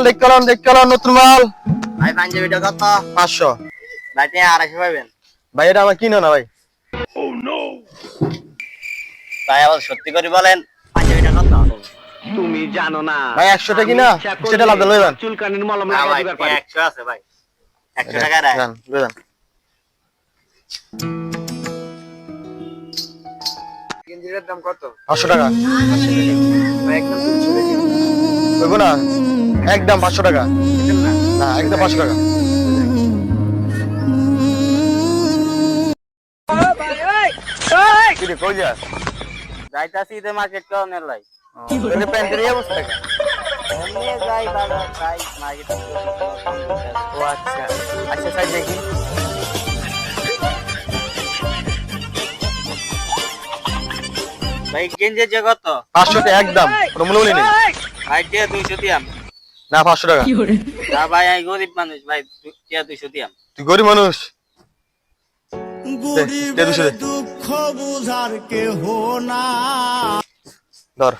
দেখলাম নতুন মাল ভাই পাঞ্জাবিটা কত? 500। ভাই 250 পাবেন। ভাই এটা আমার কিনো না ভাই। ভাই আবার সত্যি করে বলেন পাঞ্জাবিটা কত? তুমি জানো না ভাই 100 টাকা কিনা সেটা লাভ লই যান। চুলকানির মলম না লাগাই ভাই দিবার পারি 100 আছে ভাই। 100 টাকা রাখ। যান লই যান। গেঞ্জিটার দাম কত? 500 টাকা ভাই একদম 300 টাকা। কইবো না একদম 500 টাকা না একদম 500 টাকা কি রে কই যা যাইতাছি ঈদের মার্কেট করনের লাই। তাহলে প্যান্টের এই অবস্থা কেন? এমনি যাই বাজার যাই মার্কেট। ও আচ্ছা আচ্ছা সাইড দেখি ভাই গেঞ্জির যে কত? 500 টাকা একদম কোনো মূল্য নেই ভাই টিয়া 200 দিয়াম। না 500 টাকা না ভাই আমি গরিব মানুষ ভাই টিয়া 200 দিয়াম। তুই গরিব মানুষ গরিবের দুঃখ বুঝার কেহ না ধর